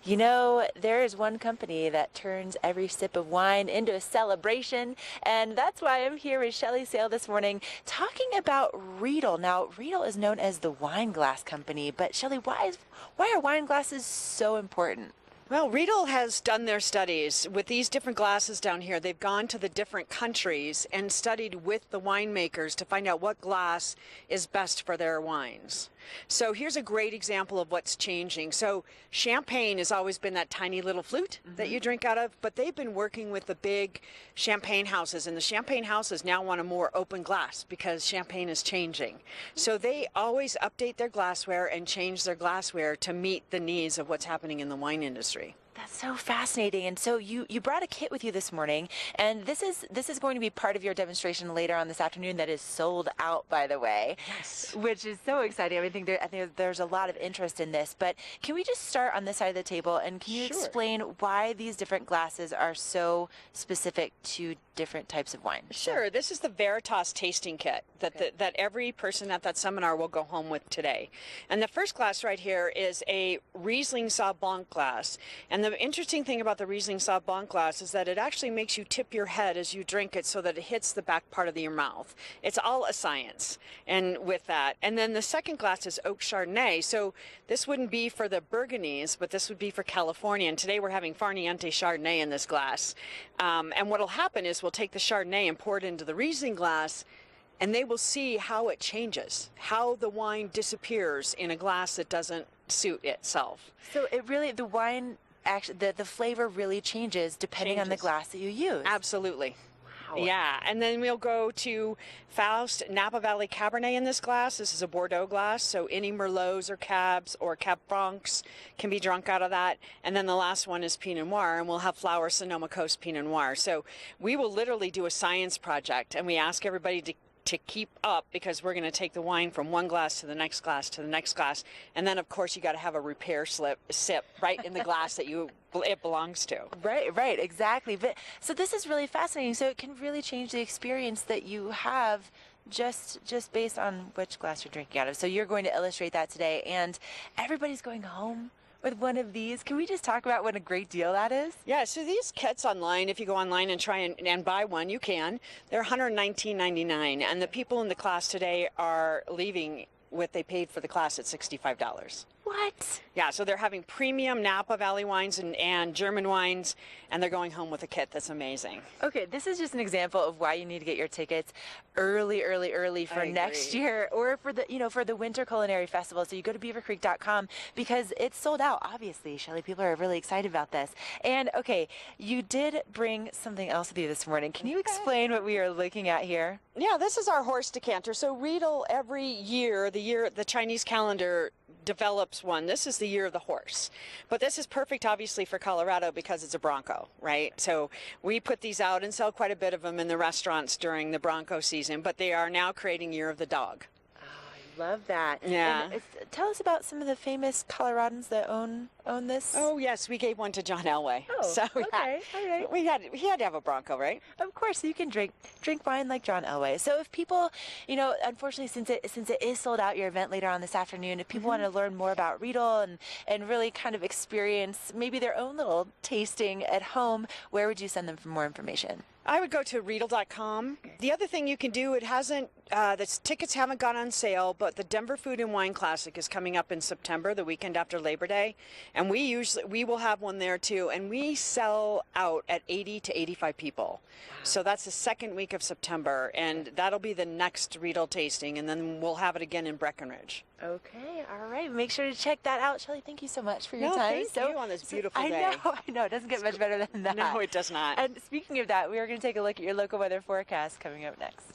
You know, there is one company that turns every sip of wine into a celebration, and that's why I'm here with Shelly Sale this morning talking about Riedel. Now, Riedel is known as the wine glass company, but Shelly, why are wine glasses so important? Well, Riedel has done their studies with these different glasses down here. They've gone to the different countries and studied with the winemakers to find out what glass is best for their wines. So here's a great example of what's changing. So champagne has always been that tiny little flute that you drink out of, but they've been working with the big champagne houses, and the champagne houses now want a more open glass because champagne is changing. So they always update their glassware and change their glassware to meet the needs of what's happening in the wine industry. That's so fascinating. And so you brought a kit with you this morning, and this is going to be part of your demonstration later on this afternoon that is sold out, by the way. Yes. Which is so exciting. I think there's a lot of interest in this. But can we just start on this side of the table, and can you explain why these different glasses are so specific to different types of wine? Sure. This is the Veritas tasting kit that every person at that seminar will go home with today. And the first glass right here is a Riesling Sauv Blanc glass. And the interesting thing about the Riesling Sauv Blanc glass is that it actually makes you tip your head as you drink it so that it hits the back part of your mouth. It's all a science and with that. And then the second glass is Oak Chardonnay. So this wouldn't be for the Burgundies, but this would be for California. And today we're having Farniente Chardonnay in this glass. And what'll happen is we'll take the Chardonnay and pour it into the Riesling glass, and they will see how it changes, how the wine disappears in a glass that doesn't suit itself. So the wine, actually, the flavor really changes depending on the glass that you use. Absolutely. Wow. Yeah, and then we'll go to Faust Napa Valley Cabernet in this glass. This is a Bordeaux glass, so any Merlots or Cabs or Cab Francs can be drunk out of that. And then the last one is Pinot Noir, and we'll have Flower Sonoma Coast Pinot Noir. So we will literally do a science project, and we ask everybody to keep up, because we're going to take the wine from one glass to the next glass to the next glass, and then of course you got to have a repair sip right in the glass that it belongs to. Right, exactly. But so this is really fascinating. So it can really change the experience that you have just based on which glass you're drinking out of. So you're going to illustrate that today, and everybody's going home with one of these. Can we just talk about what a great deal that is? Yeah, so these kits online, if you go online and try and buy one, you can. They're $119.99, and the people in the class today are leaving what they paid for the class at $65. What? Yeah, so they're having premium Napa Valley wines and German wines, and they're going home with a kit that's amazing. Okay, this is just an example of why you need to get your tickets early for next year, or for the Winter Culinary Festival. So you go to beavercreek.com, because it's sold out, obviously. Shelly, people are really excited about this. And okay, you did bring something else with you this morning. Can you explain what we are looking at here? Yeah, this is our horse decanter. So Riedel, every year, the Chinese calendar develops one. This is the year of the horse. But this is perfect, obviously, for Colorado because it's a Bronco, right? So we put these out and sell quite a bit of them in the restaurants during the Bronco season, but they are now creating Year of the Dog. Love that. Yeah. And tell us about some of the famous Coloradans that own this. Oh yes, we gave one to John Elway. Oh, so, okay, all right. He had to have a Bronco, right? Of course, you can drink wine like John Elway. So if people, unfortunately, since it is sold out, your event later on this afternoon, if people want to learn more about Riedel and really kind of experience maybe their own little tasting at home, where would you send them for more information? I would go to Riedel.com. The other thing you can do, the tickets haven't gone on sale, but the Denver Food and Wine Classic is coming up in September, the weekend after Labor Day, and we will have one there too, and we sell out at 80 to 85 people. So that's the second week of September, and that'll be the next Riedel tasting, and then we'll have it again in Breckenridge. Okay, all right. Make sure to check that out. Shelly, thank you so much for your time. Thank you on this beautiful day. I know. It doesn't get much better than that. No, it does not. And speaking of that, we are going to take a look at your local weather forecast coming up next.